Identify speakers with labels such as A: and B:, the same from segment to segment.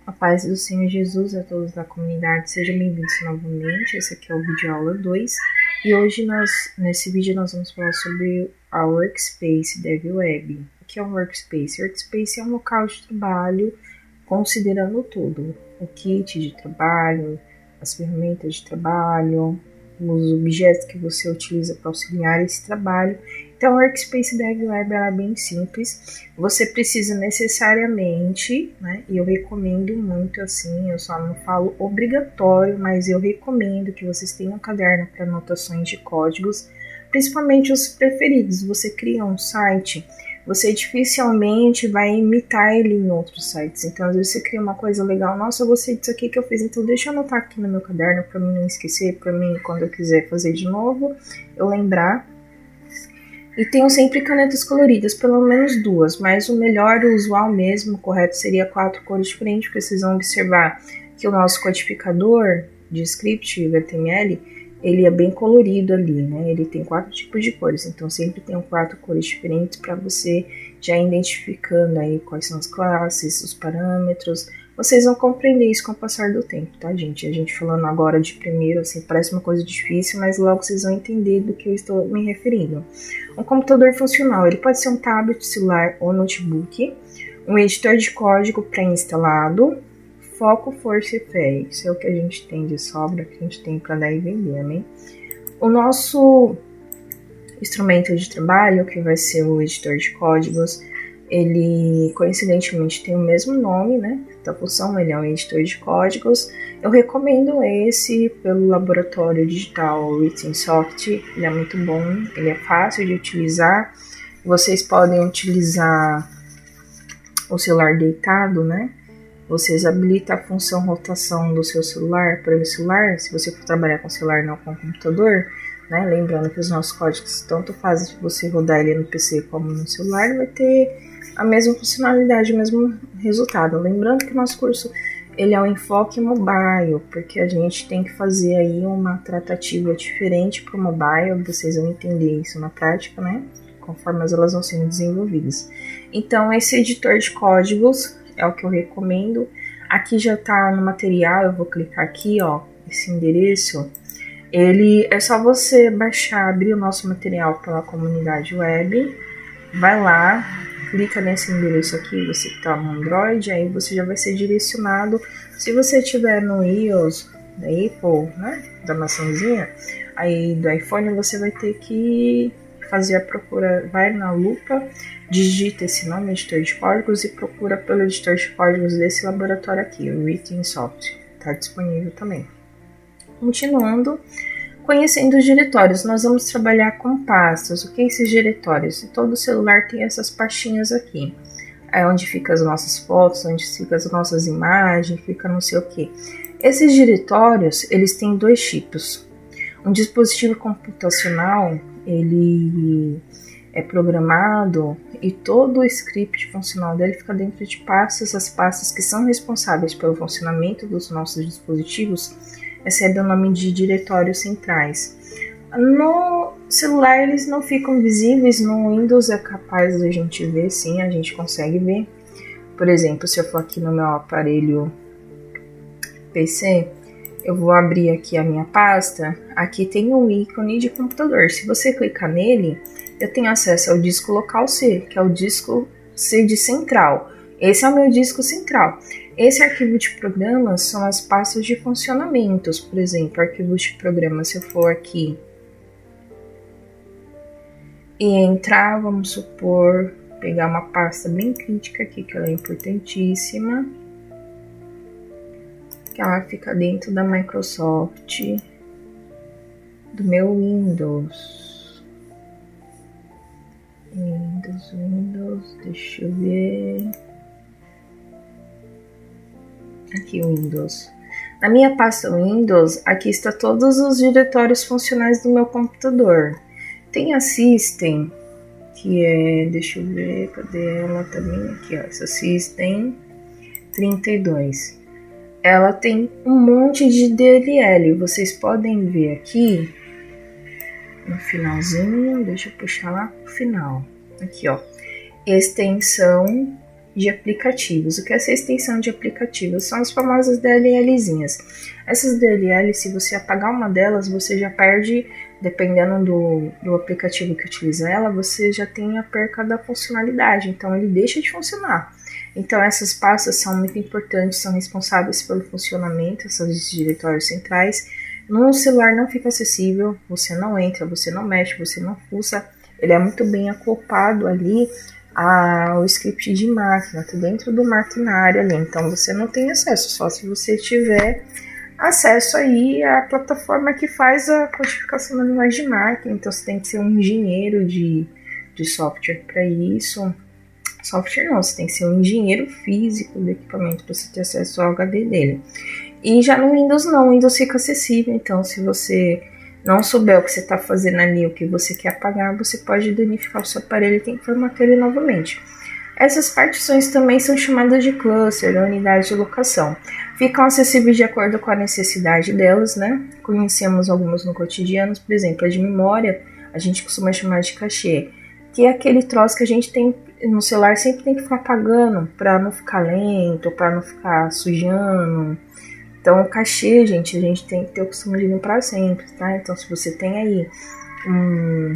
A: A paz do Senhor Jesus a todos da comunidade, sejam bem-vindos novamente. Esse aqui é o vídeo aula 2 e hoje nesse vídeo nós vamos falar sobre a Workspace DevWeb. O que é um Workspace? Workspace é um local de trabalho considerando tudo, o kit de trabalho, as ferramentas de trabalho, os objetos que você utiliza para auxiliar esse trabalho. Então, a Workspace DevWeb é bem simples. Você precisa necessariamente, né, e eu recomendo muito assim, eu só não falo obrigatório, mas eu recomendo que vocês tenham um caderno para anotações de códigos, principalmente os preferidos. Você cria um site, você dificilmente vai imitar ele em outros sites. Então, às vezes você cria uma coisa legal, nossa, eu gostei disso aqui que eu fiz, então deixa eu anotar aqui no meu caderno para mim não esquecer, para mim, quando eu quiser fazer de novo, eu lembrar. E tenho sempre canetas coloridas, pelo menos 2, mas o melhor, o usual mesmo, o correto seria 4 cores diferentes, porque vocês vão observar que o nosso codificador de script HTML, ele é bem colorido ali, né? Ele tem 4 tipos de cores, então sempre tem 4 cores diferentes para você já identificando aí quais são as classes, os parâmetros. Vocês vão compreender isso com o passar do tempo, tá, gente? A gente falando agora de primeiro, assim, parece uma coisa difícil, mas logo vocês vão entender do que eu estou me referindo. Um computador funcional, ele pode ser um tablet, celular ou notebook, um editor de código pré-instalado, foco, força e fé. Isso é o que a gente tem de sobra, que a gente tem para dar e vender, amém? O nosso instrumento de trabalho, que vai ser o editor de códigos, ele coincidentemente tem o mesmo nome, né, da função, ele é um editor de códigos. Eu recomendo esse pelo laboratório digital Written-Soft, ele é muito bom, ele é fácil de utilizar. Vocês podem utilizar o celular deitado, né, vocês habilitam a função rotação do seu celular para o celular, se você for trabalhar com celular não com computador, né, lembrando que os nossos códigos tanto fazem se você rodar ele no PC como no celular, vai ter a mesma funcionalidade, o mesmo resultado. Lembrando que o nosso curso ele é um enfoque mobile, porque a gente tem que fazer aí uma tratativa diferente para o mobile, vocês vão entender isso na prática, né, conforme elas vão sendo desenvolvidas. Então, esse editor de códigos é o que eu recomendo. Aqui já está no material, eu vou clicar aqui, ó, esse endereço. Ele é só você baixar, abrir o nosso material pela comunidade web, vai lá, clica nesse endereço aqui, você que está no Android, aí você já vai ser direcionado. Se você tiver no iOS da Apple, né, da maçãzinha, aí do iPhone, você vai ter que fazer a procura, vai na lupa, digita esse nome, editor de códigos, e procura pelo editor de códigos desse laboratório aqui, o Written-Soft, está disponível também. Continuando, conhecendo os diretórios, nós vamos trabalhar com pastas. O que é esses diretórios? Todo celular tem essas pastinhas aqui. É onde ficam as nossas fotos, onde ficam as nossas imagens, fica não sei o que. Esses diretórios, eles têm 2 tipos. Um dispositivo computacional, ele é programado e todo o script funcional dele fica dentro de pastas. As pastas que são responsáveis pelo funcionamento dos nossos dispositivos recebe o nome de diretórios centrais. No celular eles não ficam visíveis, no Windows é capaz de a gente ver, sim, a gente consegue ver. Por exemplo, se eu for aqui no meu aparelho PC, eu vou abrir aqui a minha pasta, aqui tem um ícone de computador. Se você clicar nele, eu tenho acesso ao disco local C, que é o disco C de central. Esse é o meu disco central. Esse arquivo de programas são as pastas de funcionamentos. Por exemplo, arquivos de programa, se eu for aqui e entrar, vamos supor, pegar uma pasta bem crítica aqui, que ela é importantíssima, que ela fica dentro da Microsoft, do meu Windows, deixa eu ver... Aqui o Windows. Na minha pasta Windows, aqui está todos os diretórios funcionais do meu computador. Tem a System, que é, deixa eu ver, cadê ela também? Aqui, ó, essa System 32. Ela tem um monte de DLL. Vocês podem ver aqui no finalzinho, deixa eu puxar lá pro final. Aqui, ó, extensão de aplicativos. O que é essa extensão de aplicativos? São as famosas DLLzinhas. Essas DLL, se você apagar uma delas, você já perde, dependendo do aplicativo que utiliza ela, você já tem a perca da funcionalidade, então ele deixa de funcionar. Então essas pastas são muito importantes, são responsáveis pelo funcionamento, esses diretórios centrais. No celular não fica acessível, você não entra, você não mexe, você não fuça, ele é muito bem acoplado ali ao script de máquina, tá dentro do maquinário ali, então você não tem acesso, só se você tiver acesso aí à plataforma que faz a codificação da linguagem de máquina, então você tem que ser um engenheiro de software para isso. Software não, você tem que ser um engenheiro físico do equipamento para você ter acesso ao HD dele. E já no Windows não, o Windows fica acessível, então se você não souber o que você está fazendo ali, o que você quer apagar, você pode danificar o seu aparelho e tem que formatar ele novamente. Essas partições também são chamadas de cluster, ou unidade de locação. Ficam acessíveis de acordo com a necessidade delas, né? Conhecemos algumas no cotidiano, por exemplo, a de memória, a gente costuma chamar de cachê, que é aquele troço que a gente tem no celular, sempre tem que ficar apagando para não ficar lento, para não ficar sujando. Então, o cachê, gente, a gente tem que ter o costume de limpar sempre, tá? Então, se você tem aí um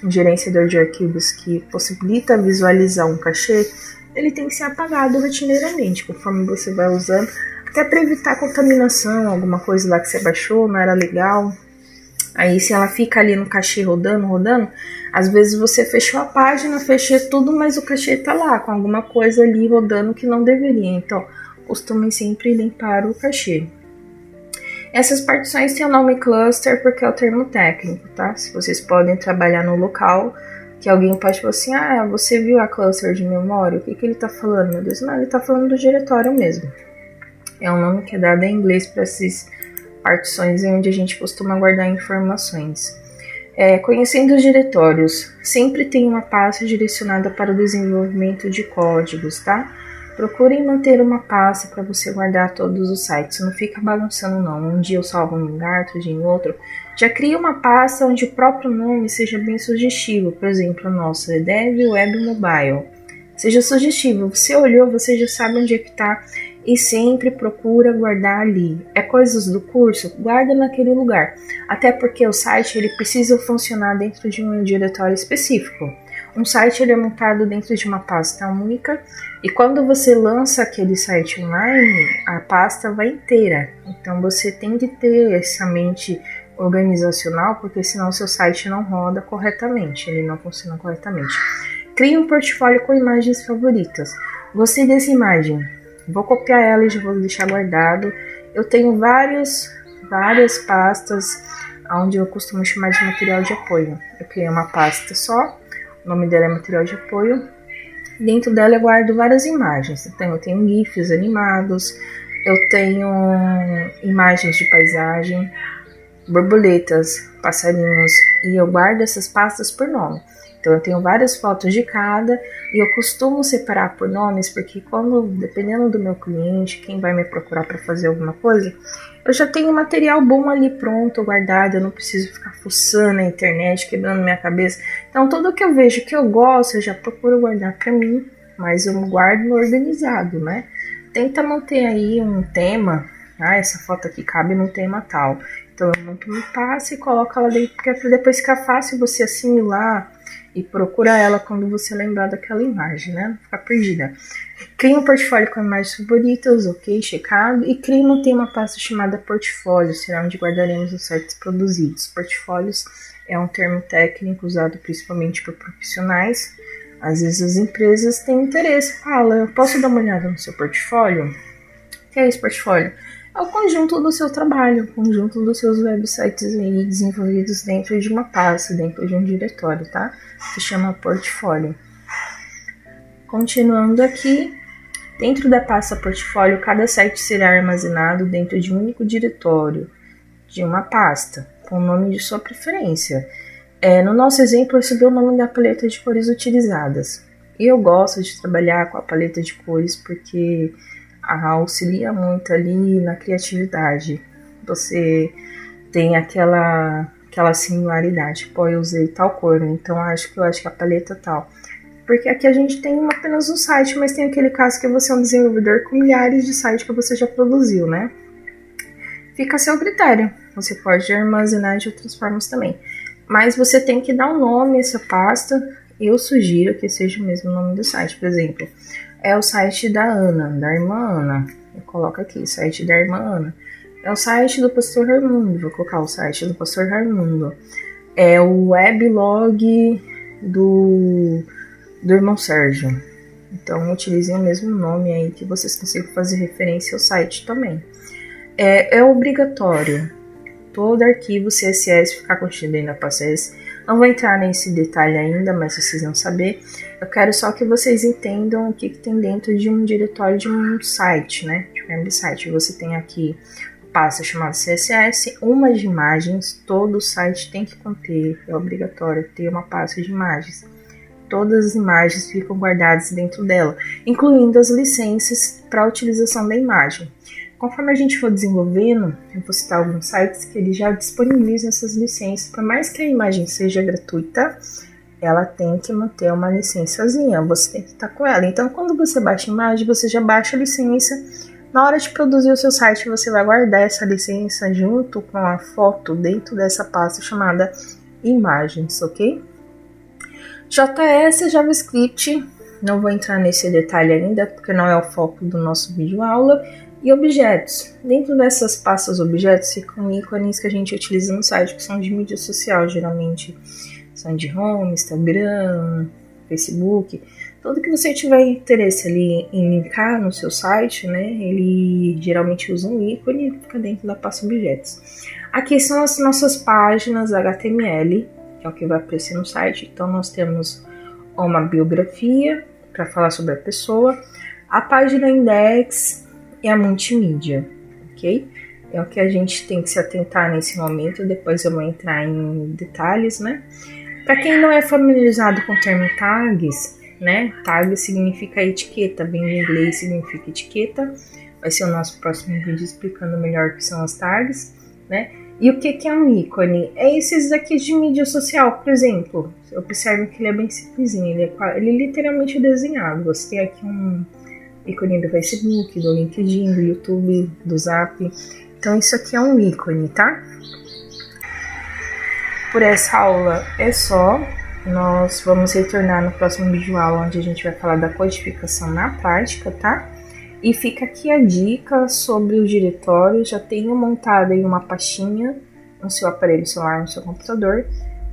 A: gerenciador de arquivos que possibilita visualizar um cachê, ele tem que ser apagado rotineiramente, conforme você vai usando, até para evitar contaminação, alguma coisa lá que você baixou, não era legal. Aí, se ela fica ali no cachê rodando, às vezes você fechou a página, fechou tudo, mas o cachê tá lá, com alguma coisa ali rodando que não deveria. Então, costume sempre limpar o cachê. Essas partições têm o nome cluster porque é o termo técnico, tá? Se vocês podem trabalhar no local, que alguém pode falar assim, você viu a cluster de memória? O que ele tá falando, meu Deus? Não, ele tá falando do diretório mesmo. É um nome que é dado em inglês para essas partições onde a gente costuma guardar informações. Conhecendo os diretórios, sempre tem uma pasta direcionada para o desenvolvimento de códigos, tá? Procurem manter uma pasta para você guardar todos os sites, não fica bagunçando não. Um dia eu salvo em um lugar, outro dia em outro. Já cria uma pasta onde o próprio nome seja bem sugestivo, por exemplo, a nossa Dev Web Mobile. Seja sugestivo, você olhou, você já sabe onde é que está e sempre procura guardar ali. É coisas do curso? Guarda naquele lugar. Até porque o site ele precisa funcionar dentro de um diretório específico. Um site ele é montado dentro de uma pasta única e quando você lança aquele site online, a pasta vai inteira. Então você tem que ter essa mente organizacional, porque senão seu site não roda corretamente, ele não funciona corretamente. Crie um portfólio com imagens favoritas. Gostei dessa imagem, vou copiar ela e já vou deixar guardado. Eu tenho várias pastas onde eu costumo chamar de material de apoio. Eu criei uma pasta só. O nome dela é material de apoio. Dentro dela eu guardo várias imagens. Então, eu tenho GIFs animados, eu tenho imagens de paisagem, borboletas, passarinhos, e eu guardo essas pastas por nome. Então, eu tenho várias fotos de cada e eu costumo separar por nomes, porque dependendo do meu cliente, quem vai me procurar para fazer alguma coisa, eu já tenho material bom ali pronto, guardado, eu não preciso ficar fuçando na internet, quebrando minha cabeça. Então, tudo que eu vejo que eu gosto, eu já procuro guardar para mim, mas eu guardo organizado, né? Tenta manter aí um tema, essa foto aqui cabe num tema tal. Então, eu monto uma pasta e coloco ela dentro, porque é para depois ficar fácil você assimilar e procurar ela quando você lembrar daquela imagem, né? Não ficar perdida. Crie um portfólio com imagens favoritas, ok, checado, e crie uma pasta chamada portfólio, será onde guardaremos os sites produzidos. Portfólios é um termo técnico usado principalmente por profissionais. Às vezes as empresas têm interesse, fala, eu posso dar uma olhada no seu portfólio? O que é esse portfólio? É o conjunto do seu trabalho, o conjunto dos seus websites aí desenvolvidos dentro de uma pasta, dentro de um diretório, tá? Se chama portfólio. Continuando aqui, dentro da pasta portfólio, cada site será armazenado dentro de um único diretório, de uma pasta, com o nome de sua preferência. No nosso exemplo, eu subi o nome da paleta de cores utilizadas. E eu gosto de trabalhar com a paleta de cores porque auxilia muito ali na criatividade. Você tem aquela similaridade. Pô, eu usei tal cor, né? Então eu acho que a paleta tal. Porque aqui a gente tem apenas um site, mas tem aquele caso que você é um desenvolvedor com milhares de sites que você já produziu, né? Fica a seu critério. Você pode armazenar de outras formas também. Mas você tem que dar um nome a essa pasta. Eu sugiro que seja o mesmo nome do site. Por exemplo, é o site da Ana, da irmã Ana. Eu coloco aqui, site da irmã Ana. É o site do pastor Raimundo. Vou colocar o site do pastor Raimundo. É o weblog do irmão Sérgio. Então, utilizem o mesmo nome aí que vocês consigam fazer referência ao site também. É obrigatório todo arquivo CSS ficar contido aí na pasta CSS. Não vou entrar nesse detalhe ainda, mas vocês vão saber. Eu quero só que vocês entendam o que tem dentro de um diretório de um site, né? De um website. Você tem aqui pasta chamada CSS, uma de imagens. Todo site tem que conter, é obrigatório ter uma pasta de imagens. Todas as imagens ficam guardadas dentro dela, incluindo as licenças para a utilização da imagem. Conforme a gente for desenvolvendo, eu vou citar alguns sites que eles já disponibilizam essas licenças. Por mais que a imagem seja gratuita, ela tem que manter uma licençazinha, você tem que estar com ela. Então, quando você baixa a imagem, você já baixa a licença. Na hora de produzir o seu site, você vai guardar essa licença junto com a foto dentro dessa pasta chamada imagens, ok? JS, JavaScript, não vou entrar nesse detalhe ainda, porque não é o foco do nosso vídeo aula. E objetos. Dentro dessas pastas objetos ficam ícones que a gente utiliza no site, que são de mídia social, geralmente são de home, Instagram, Facebook. Tudo que você tiver interesse ali em linkar no seu site, né, ele geralmente usa um ícone e fica dentro da pasta objetos. Aqui são as nossas páginas HTML, que é o que vai aparecer no site. Então nós temos uma biografia para falar sobre a pessoa, a página index e a multimídia, ok? É o que a gente tem que se atentar nesse momento, depois eu vou entrar em detalhes, né? Para quem não é familiarizado com o termo tags, né? Tag significa etiqueta, bem em inglês significa etiqueta. Vai ser o nosso próximo vídeo explicando melhor o que são as tags, né? E o que é um ícone? É esses aqui de mídia social, por exemplo. Observe que ele é bem simplesinho, ele é literalmente desenhado. Você tem aqui um ícone do Facebook, do LinkedIn, do YouTube, do Zap. Então isso aqui é um ícone, tá? Por essa aula é só. Nós vamos retornar no próximo vídeo aula, onde a gente vai falar da codificação na prática, tá? E fica aqui a dica sobre os diretórios. Já tenho montado aí uma pastinha no seu aparelho celular, no seu computador.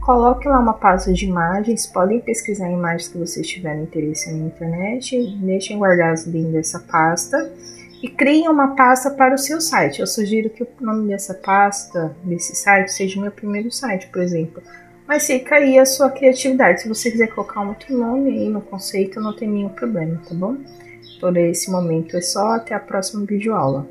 A: Coloque lá uma pasta de imagens, podem pesquisar imagens que vocês tiverem interesse na internet, deixem guardadas dentro dessa pasta e criem uma pasta para o seu site. Eu sugiro que o nome dessa pasta, desse site, seja o meu primeiro site, por exemplo. Mas fica aí a sua criatividade. Se você quiser colocar um outro nome aí no conceito, não tem nenhum problema, tá bom? Por esse momento é só, até a próxima videoaula.